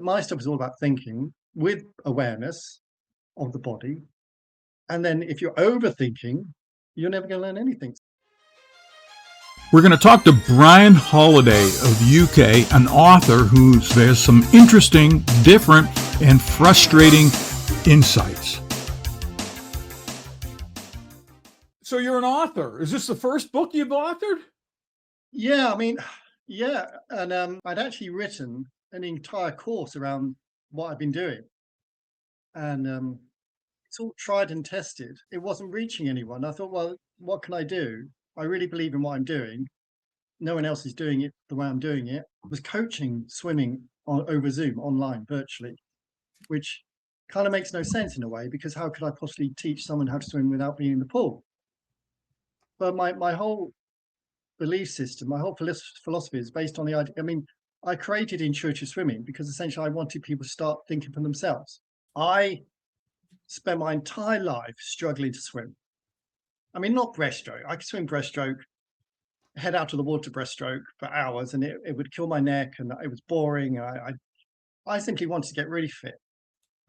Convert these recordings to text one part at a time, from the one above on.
My stuff is all about thinking with awareness of the body. And then if you're overthinking, you're never going to learn anything. We're going to talk to Brian Holliday of the UK, an author who there's some interesting, different, and frustrating insights. So you're an author. Is this the first book you've authored? Yeah, yeah. And I'd actually written an entire course around what I've been doing. And it's all tried and tested. It wasn't reaching anyone. I thought, well, what can I do? I really believe in what I'm doing. No one else is doing it the way I'm doing it. I was coaching swimming over Zoom online virtually, which kind of makes no sense in a way, because how could I possibly teach someone how to swim without being in the pool? But my whole belief system, my whole philosophy is based on the idea. I created intuitive swimming because essentially I wanted people to start thinking for themselves. I spent my entire life struggling to swim. Not breaststroke. I could swim breaststroke, head out of the water breaststroke for hours, and it would kill my neck, and it was boring. I simply wanted to get really fit.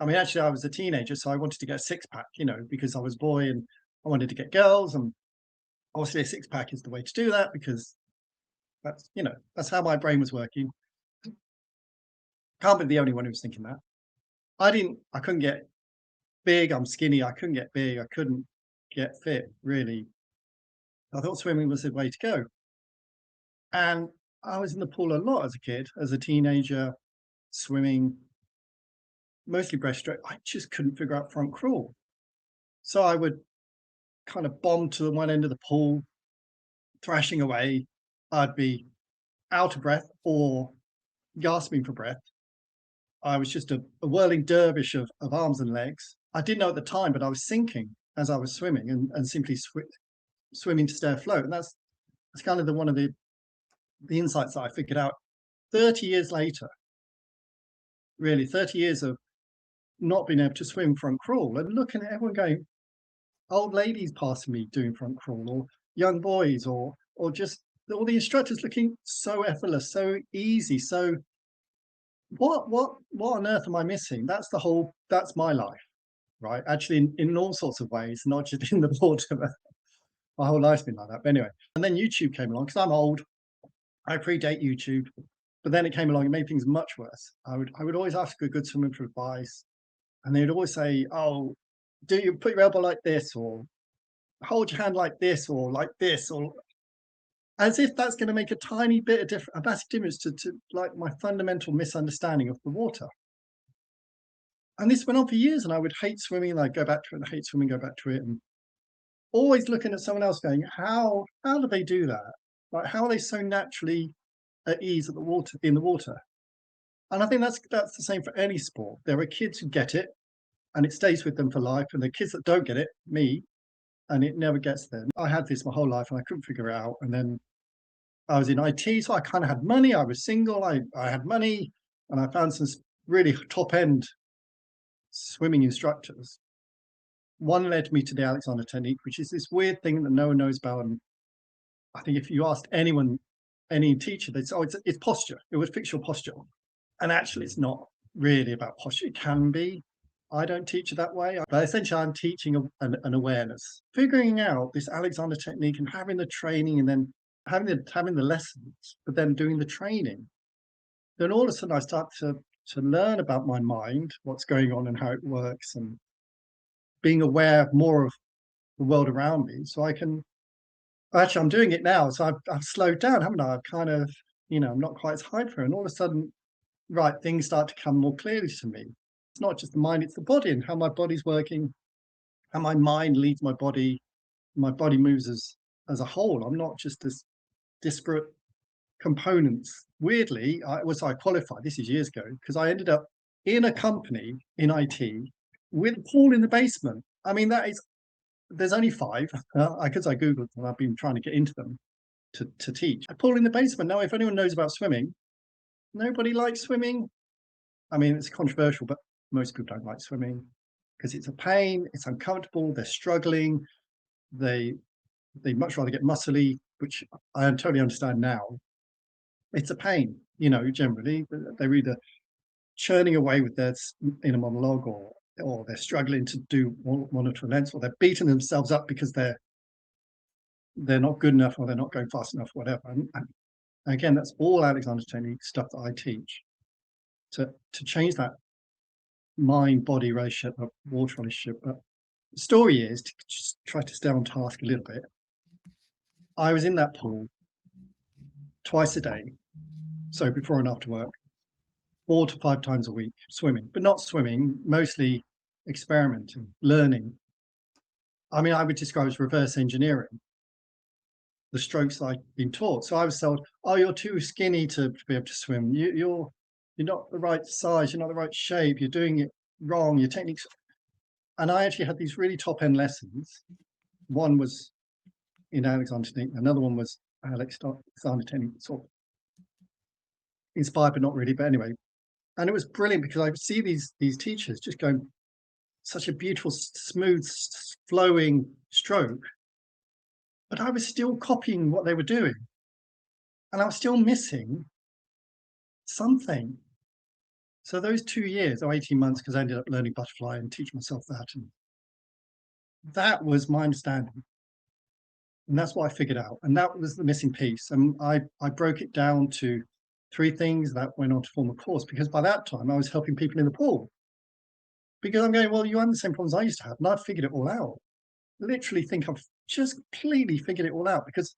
Actually, I was a teenager, so I wanted to get a six pack, because I was a boy and I wanted to get girls, and obviously a six pack is the way to do that, because that's how my brain was working. Can't be the only one who was thinking that. I couldn't get big. I'm skinny. I couldn't get big. I couldn't get fit, really. I thought swimming was the way to go. And I was in the pool a lot as a kid, as a teenager, swimming, mostly breaststroke. I just couldn't figure out front crawl. So I would kind of bomb to the one end of the pool, thrashing away. I'd be out of breath or gasping for breath. I was just a whirling dervish of arms and legs. I didn't know at the time, but I was sinking as I was swimming, and simply swimming to stay afloat. And that's kind of one of the insights that I figured out 30 years later. Really, 30 years of not being able to swim front crawl, and looking at everyone going, old ladies passing me doing front crawl, or young boys, or just all the instructors looking so effortless, so easy. So what on earth am I missing? That's my life, right? Actually, in all sorts of ways, not just in the water. My whole life's been like that. But anyway, and then YouTube came along, because I'm old. I predate YouTube, but then it came along and made things much worse. I would always ask a good swimmer for advice, and they would always say, "Oh, do you put your elbow like this, or hold your hand like this, or like this," or as if that's going to make a tiny bit of difference, a massive difference to like my fundamental misunderstanding of the water. And this went on for years, and I would hate swimming, and I'd go back to it, and hate swimming, go back to it, and always looking at someone else going, how do they do that? Like, how are they so naturally at ease in the water? And I think that's the same for any sport. There are kids who get it, and it stays with them for life, and the kids that don't get it, me, and it never gets them. I had this my whole life, and I couldn't figure it out. And then I was in IT, so I kind of had money. I was single. I had money, and I found some really top end swimming instructors. One led me to the Alexander technique, which is this weird thing that no one knows about. And I think if you asked anyone, any teacher, they'd say, "Oh, it's posture. It would fix your posture." And actually, it's not really about posture. It can be. I don't teach it that way. But essentially, I'm teaching an awareness, figuring out this Alexander technique, and having the training, and then having the lessons, but then doing the training. Then all of a sudden, I start to learn about my mind, what's going on and how it works, and being aware more of the world around me. So I can actually, I'm doing it now. So I've slowed down, haven't I? I've kind of, I'm not quite as hyper, and all of a sudden, right, things start to come more clearly to me. It's not just the mind, it's the body, and how my body's working, how my mind leads my body moves as a whole. I'm not just this disparate components. Weirdly, I qualified, this is years ago, because I ended up in a company in IT with a pool in the basement. There's only 5, because I Googled and I've been trying to get into them to teach. A pool in the basement. Now, if anyone knows about swimming, nobody likes swimming. It's controversial, but most people don't like swimming because it's a pain, it's uncomfortable, they're struggling, they much rather get muscly, which I totally understand now. It's a pain, generally. They're either churning away with their inner monologue, or they're struggling to do one or two lengths, or they're beating themselves up because they're not good enough, or they're not going fast enough, whatever. And again, that's all Alexander technique stuff that I teach to change that mind body relationship, water relationship. But the story is, to just try to stay on task a little bit. I was in that pool twice a day, so before and after work, 4 to 5 times a week, swimming, but not swimming, mostly experimenting, learning. I mean, I would describe as reverse engineering the strokes I'd been taught. So I was told, "Oh, you're too skinny to be able to swim. You're not the right size. You're not the right shape. You're doing it wrong. Your techniques." And I actually had these really top end lessons. One was in Alexander technique. Another one was Alexander technique, sort of inspired, but not really. But anyway, and it was brilliant because I would see these teachers just going such a beautiful, smooth, flowing stroke, but I was still copying what they were doing, and I was still missing something. So those 2 years or 18 months, because I ended up learning butterfly and teaching myself that, and that was my understanding. And that's what I figured out. And that was the missing piece. And I broke it down to 3 things that went on to form a course, because by that time I was helping people in the pool. Because I'm going, well, you have the same problems I used to have, and I've figured it all out. Literally think I've just completely figured it all out, because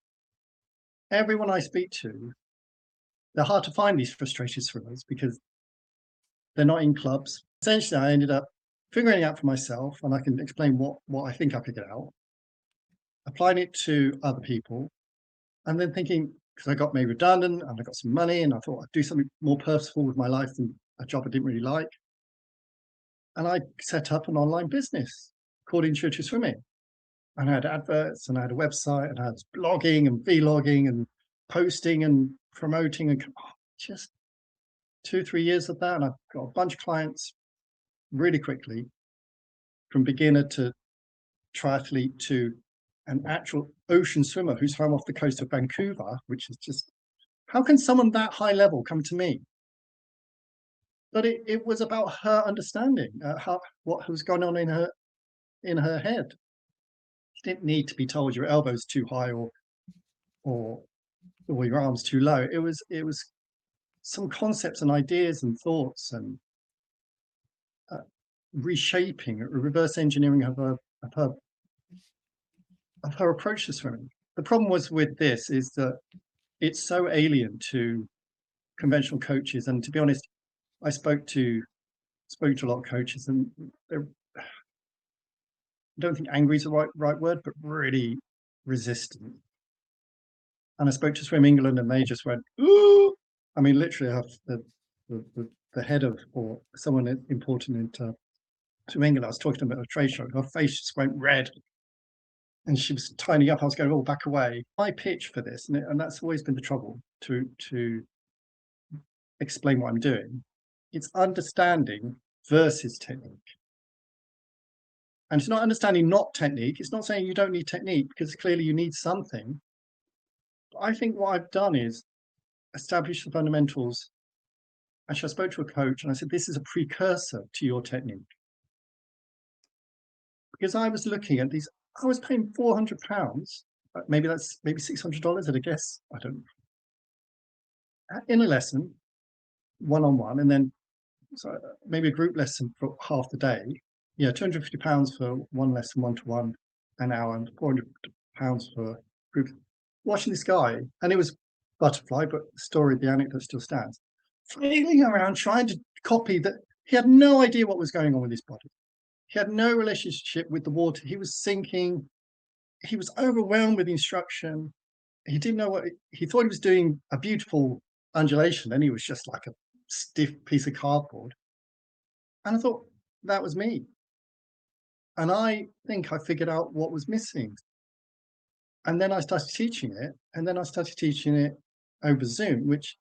everyone I speak to, they're hard to find, these frustrated swimmers, because they're not in clubs. Essentially, I ended up figuring it out for myself, and I can explain what I think I figured out, applying it to other people, and then thinking, because I got made redundant and I got some money, and I thought I'd do something more purposeful with my life than a job I didn't really like. And I set up an online business called Intuitive Swimming. And I had adverts, and I had a website, and I had blogging and vlogging and posting and promoting, and just 2, 3 years of that. And I've got a bunch of clients really quickly, from beginner to triathlete to an actual ocean swimmer who's from off the coast of Vancouver, which is just, how can someone that high level come to me? But it was about her understanding what was going on in her head. She didn't need to be told your elbow's too high, or your arms too low. It was some concepts and ideas and thoughts, and reshaping, reverse engineering of her approach to swimming. The problem was with this is that it's so alien to conventional coaches, and to be honest, I spoke to a lot of coaches, and they're, I don't think angry is the right word, but really resistant. And I spoke to Swim England, and they just went, "Ooh!" I mean, literally, I have the head of, or someone important in Swim England. I was talking to them at a trade show. Her face just went red, and she was tidying up. I was going, "Oh, back away." My pitch for this, and that's always been the trouble, to explain what I'm doing. It's understanding versus technique. And it's not understanding not technique. It's not saying you don't need technique, because clearly you need something. But I think what I've done is establish the fundamentals. Actually, I spoke to a coach and I said, this is a precursor to your technique. Because I was looking at these, I was paying £400, maybe $600 at a guess, I don't know, in a lesson, one-on-one, and then maybe a group lesson for half the day. Yeah, £250 for one lesson, one-to-one, an hour, and £400 for group. Watching this guy, and it was butterfly, but the anecdote still stands, flailing around trying to copy that. He had no idea what was going on with his body. He had no relationship with the water. He was sinking. He was overwhelmed with the instruction. He didn't know what he thought he was doing, a beautiful undulation, and he was just like a stiff piece of cardboard. And I thought, that was me. And I think I figured out what was missing. And then I started teaching it, and then I started teaching it over Zoom, which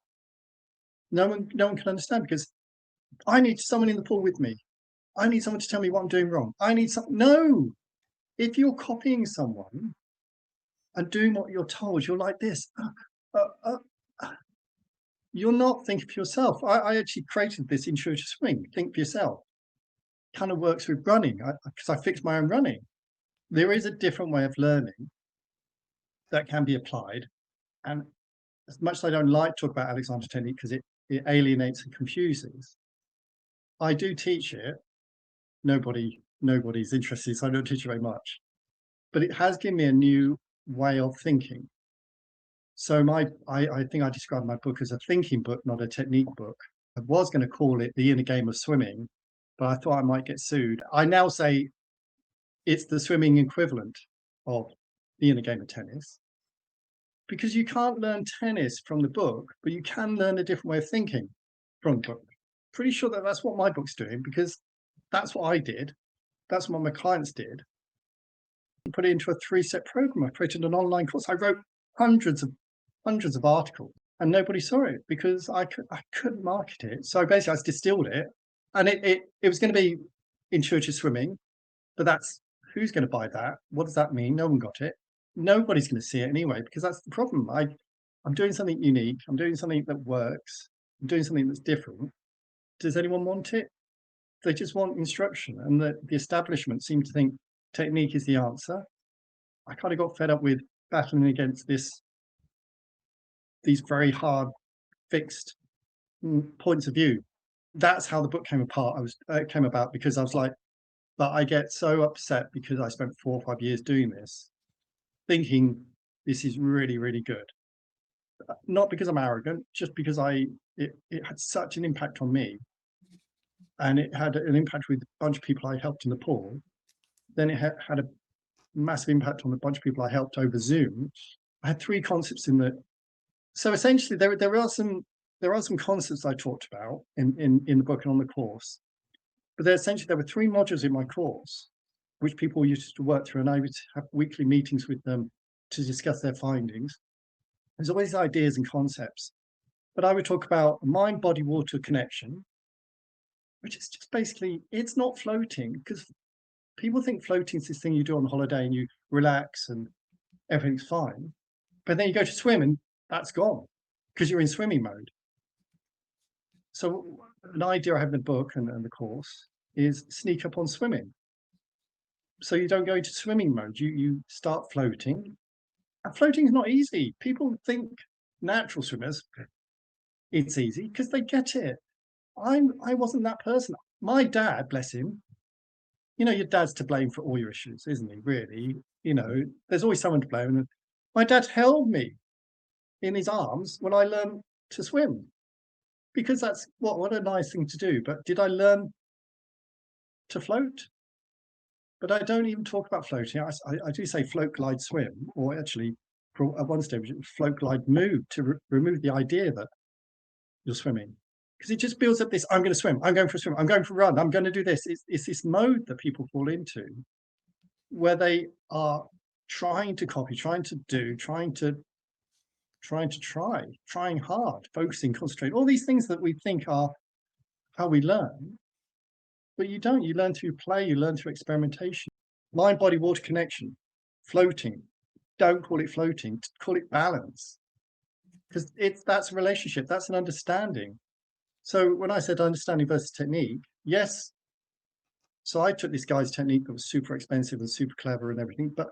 no one can understand, because I need someone in the pool with me. I need someone to tell me what I'm doing wrong. I need some. No, if you're copying someone and doing what you're told, you're like this. you're not thinking for yourself. I actually created this intuitive swing, think for yourself. Kind of works with running because I fixed my own running. There is a different way of learning that can be applied. And as much as I don't like to talk about Alexander's technique because it alienates and confuses, I do teach it. Nobody's interested, so I don't teach it very much. But it has given me a new way of thinking. So I think I described my book as a thinking book, not a technique book. I was going to call it The Inner Game of Swimming, but I thought I might get sued. I now say it's the swimming equivalent of The Inner Game of Tennis, because you can't learn tennis from the book, but you can learn a different way of thinking from the book. Pretty sure that that's what my book's doing, because that's what I did. That's what my clients did. I put it into a 3-step program. I created an online course. I wrote hundreds of articles, and nobody saw it because I couldn't market it. So basically, I just distilled it, and it was going to be intuitive swimming, but that's who's going to buy that? What does that mean? No one got it. Nobody's going to see it anyway, because that's the problem. I'm doing something unique. I'm doing something that works. I'm doing something that's different. Does anyone want it? They just want instruction, and the establishment seem to think technique is the answer. I kind of got fed up with battling against these very hard, fixed points of view. That's how the book came apart. Came about because I was like, but I get so upset because I spent 4 or 5 years doing this, thinking this is really, really good. Not because I'm arrogant, just because it had such an impact on me, and it had an impact with a bunch of people I helped in Nepal. Then it had a massive impact on a bunch of people I helped over Zoom. I had 3 concepts in the. So essentially, there are some concepts I talked about in the book and on the course, but there were 3 modules in my course which people used to work through, and I would have weekly meetings with them to discuss their findings. There's always ideas and concepts, but I would talk about mind, body, water connection, which is just basically, it's not floating, because people think floating is this thing you do on holiday and you relax and everything's fine. But then you go to swim and that's gone because you're in swimming mode. So an idea I have in the book and the course is sneak up on swimming. So you don't go into swimming mode, you start floating. And floating is not easy. People think natural swimmers, it's easy because they get it. I wasn't that person. My dad, bless him, your dad's to blame for all your issues, isn't he? Really, there's always someone to blame. And my dad held me in his arms when I learned to swim, because that's what a nice thing to do. But did I learn to float? But I don't even talk about floating. I do say float, glide, swim, or actually, at one stage, float, glide, move, to remove the idea that you're swimming. Because it just builds up this, I'm going to swim, I'm going for a swim, I'm going for a run, I'm going to do this. It's this mode that people fall into where they are trying to copy, trying to do, trying hard, focusing, concentrating, all these things that we think are how we learn. But you don't. You learn through play, you learn through experimentation. Mind, body, water connection, floating. Don't call it floating, call it balance. Because that's a relationship, that's an understanding. So when I said understanding versus technique, yes. So I took this guy's technique that was super expensive and super clever and everything, but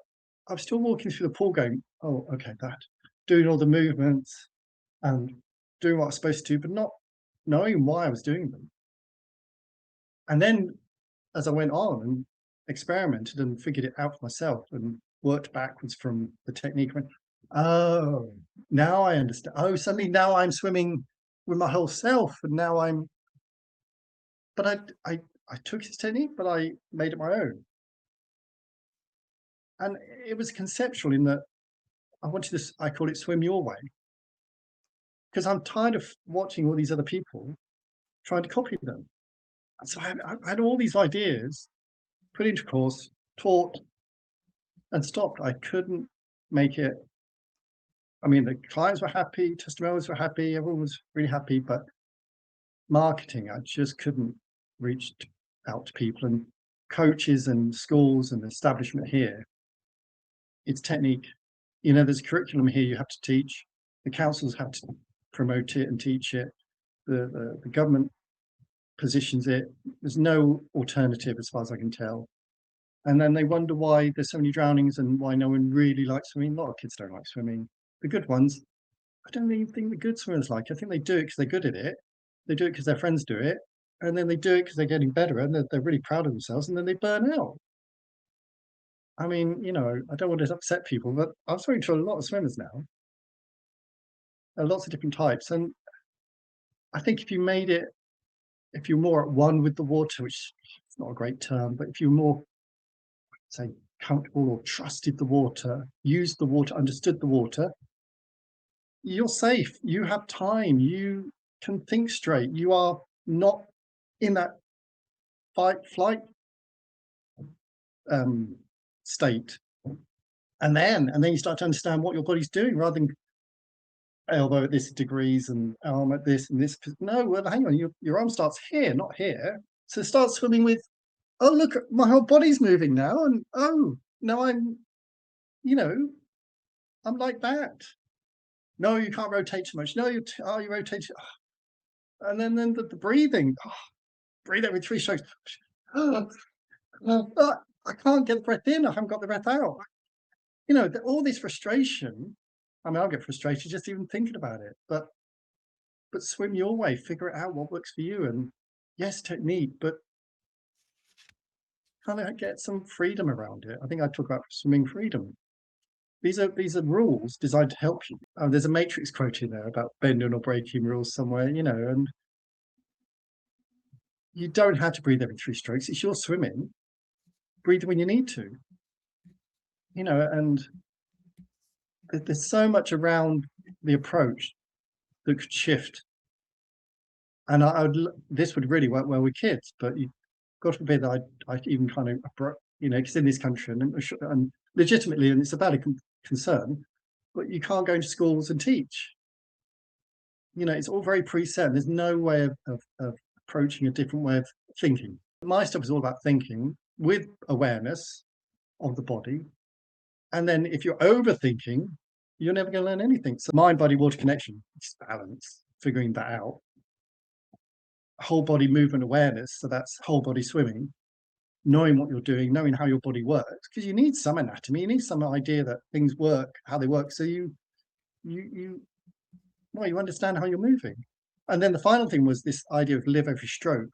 I was still walking through the pool going, oh, okay, that. Doing all the movements and doing what I was supposed to do, but not knowing why I was doing them. And then as I went on and experimented and figured it out for myself and worked backwards from the technique, I went, oh, now I understand. Oh, suddenly now I'm swimming with my whole self, and now but I took his technique, but I made it my own. And it was conceptual in that I wanted this, I call it swim your way. Because I'm tired of watching all these other people trying to copy them. And so I had all these ideas, put into course, taught, and stopped. I couldn't make it. I mean, the clients were happy, testimonials were happy, everyone was really happy, but marketing, I just couldn't reach out to people. And coaches and schools and establishment here, it's technique. There's a curriculum here you have to teach. The councils have to promote it and teach it. The government positions it. There's no alternative as far as I can tell. And then they wonder why there's so many drownings and why no one really likes swimming. A lot of kids don't like swimming. The good ones, I don't even think the good swimmers like it. I think they do it because they're good at it. They do it because their friends do it. And then they do it because they're getting better and they're really proud of themselves and then they burn out. I mean, I don't want to upset people, but I'm speaking to a lot of swimmers now, lots of different types. And I think if you're more at one with the water, which is not a great term, but if you're more, say, comfortable or trusted the water, used the water, understood the water, you're safe. You have time. You can think straight. You are not in that fight flight state. And then you start to understand what your body's doing rather than elbow at this degrees and arm at this and this. No, well, hang on, your arm starts here, not here. So start swimming with, oh, look, my whole body's moving now. And oh, no, you know, I'm like that. No, you can't rotate too much. No, you rotate. And then the breathing, breathe every 3 strokes. I can't get the breath in. I haven't got the breath out. All this frustration. I mean, I'll get frustrated just even thinking about it. But swim your way. Figure it out what works for you. And yes, technique, but kind of get some freedom around it. I think I talk about swimming freedom. These are rules designed to help you. There's a Matrix quote in there about bending or breaking rules somewhere, and you don't have to breathe every 3 strokes. It's your swimming. Breathe when you need to, and there's so much around the approach that could shift. And this would really work well with kids, but God forbid that I even kind of, because in this country and legitimately, and it's a valid concern, but you can't go into schools and teach. It's all very preset. There's no way of approaching a different way of thinking. My stuff is all about thinking with awareness of the body. And then if you're overthinking, you're never going to learn anything. So mind, body, water connection, it's balance, figuring that out. Whole body movement awareness, so that's whole body swimming, knowing what you're doing, knowing how your body works, because you need some anatomy, you need some idea that things work, how they work, so you understand how you're moving. And then the final thing was this idea of live every stroke,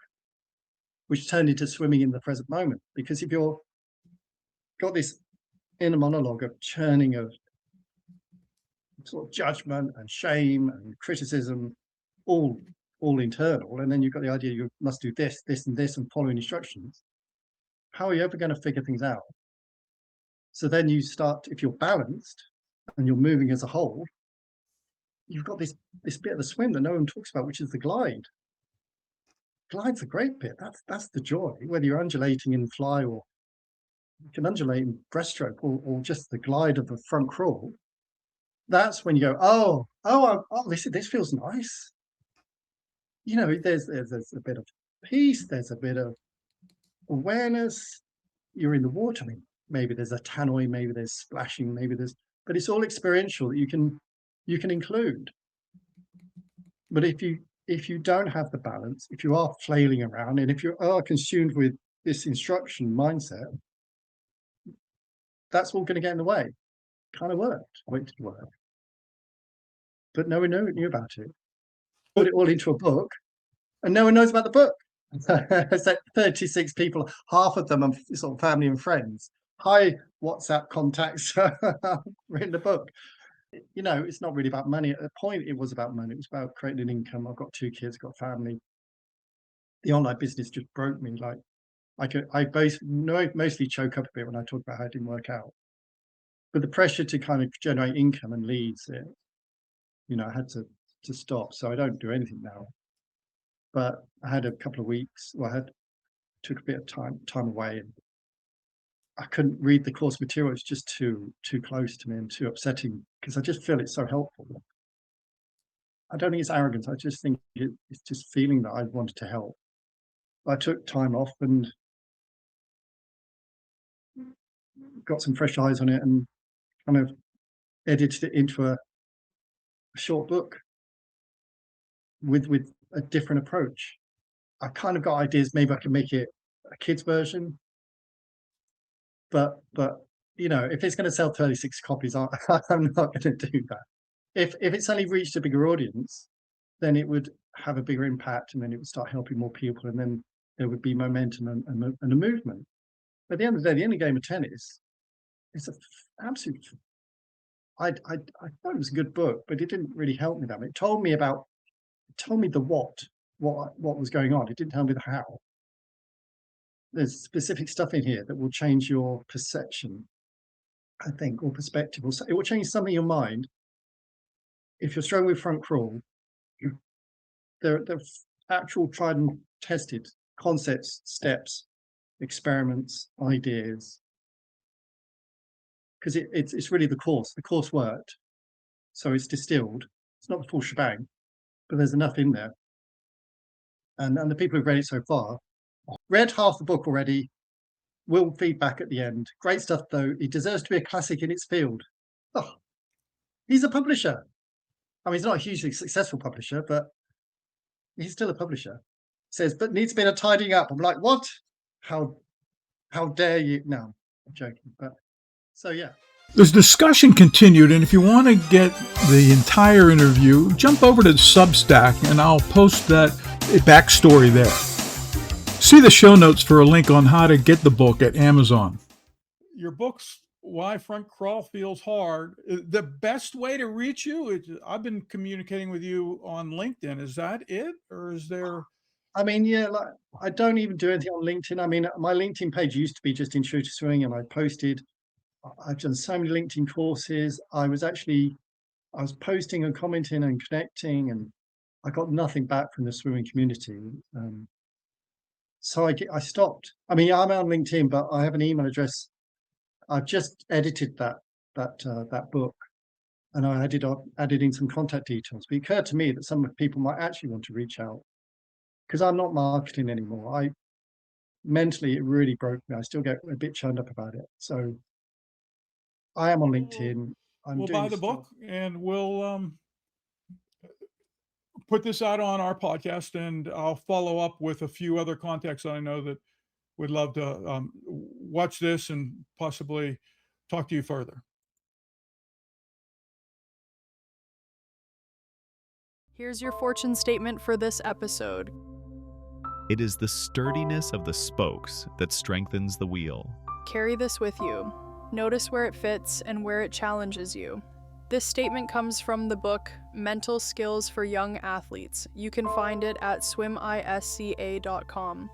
which turned into swimming in the present moment. Because if you're got this inner monologue of churning of sort of judgment and shame and criticism, all internal, and then you've got the idea you must do this, this, and this, and following instructions, how are you ever going to figure things out? So then you start, if you're balanced and you're moving as a whole, you've got this bit of the swim that no one talks about, which is the glide. Glide's a great bit. That's the joy, whether you're undulating in fly or you can undulate in breaststroke or just the glide of the front crawl. That's when you go, this feels nice. There's a bit of peace, there's a bit of awareness. You're in the water. I mean, maybe there's a tannoy, maybe there's splashing, but it's all experiential that you can include. But if you don't have the balance, if you are flailing around, and if you are consumed with this instruction mindset, that's all going to get in the way. Kind of worked, it did work, but no one knew about it. Put it all into a book, and no one knows about the book. It's like 36 people, half of them are sort of family and friends. Hi, WhatsApp contacts, written a book. It's not really about money. At a point, it was about money. It was about creating an income. I've got 2 kids, got family. The online business just broke me. Like, I mostly choke up a bit when I talk about how it didn't work out. But the pressure to kind of generate income and leads, I had to stop. So I don't do anything now. But I had a couple of weeks. Took a bit of time away, and I couldn't read the course material. It's just too close to me and too upsetting because I just feel it's so helpful. I don't think it's arrogance. I just think it's just feeling that I wanted to help. I took time off and got some fresh eyes on it and kind of edited it into a short book. with a different approach. I kind of got ideas, maybe I could make it a kids version, but if it's gonna sell 36 copies, I'm not gonna do that. If it's only reached a bigger audience, then it would have a bigger impact, and then it would start helping more people, and then there would be momentum and a movement. But at the end of the day, the ending game of tennis is a absolute. I thought it was a good book, but it didn't really help me that much. It told me the what was going on. It didn't tell me the how. There's specific stuff in here that will change your perception, I think, or perspective, or it will change something in your mind. If you're struggling with front crawl, they're actual tried and tested concepts, steps, experiments, ideas, because it's really the course. The course worked, so it's distilled. It's not the full shebang, but there's enough in there. And the people who've read it so far, read half the book already, will feedback at the end. Great stuff, though. It deserves to be a classic in its field. Oh, he's a publisher. I mean, he's not a hugely successful publisher, but he's still a publisher. Says, but needs a bit of tidying up. I'm like, what? How dare you? No, I'm joking. But so yeah. This discussion continued, and if you want to get the entire interview, jump over to Substack, and I'll post that backstory there. See the show notes for a link on how to get the book at Amazon. Your book's Why Front Crawl Feels Hard. The best way to reach you, I've been communicating with you on LinkedIn. Is that it? Or is there... I mean, yeah, like I don't even do anything on LinkedIn. I mean, my LinkedIn page used to be just Intuitive Swimming, and I've done so many LinkedIn courses. I was posting and commenting and connecting, and I got nothing back from the swimming community. So I stopped. I mean, I'm on LinkedIn, but I have an email address. I've just edited that book, and I added in some contact details. But it occurred to me that some people might actually want to reach out, because I'm not marketing anymore. Mentally, it really broke me. I still get a bit churned up about it. So I am on LinkedIn. We'll buy the book, and we'll put this out on our podcast, and I'll follow up with a few other contacts that I know that would love to watch this and possibly talk to you further. Here's your fortune statement for this episode. It is the sturdiness of the spokes that strengthens the wheel. Carry this with you. Notice where it fits and where it challenges you. This statement comes from the book Mental Skills for Young Athletes. You can find it at swimisca.com.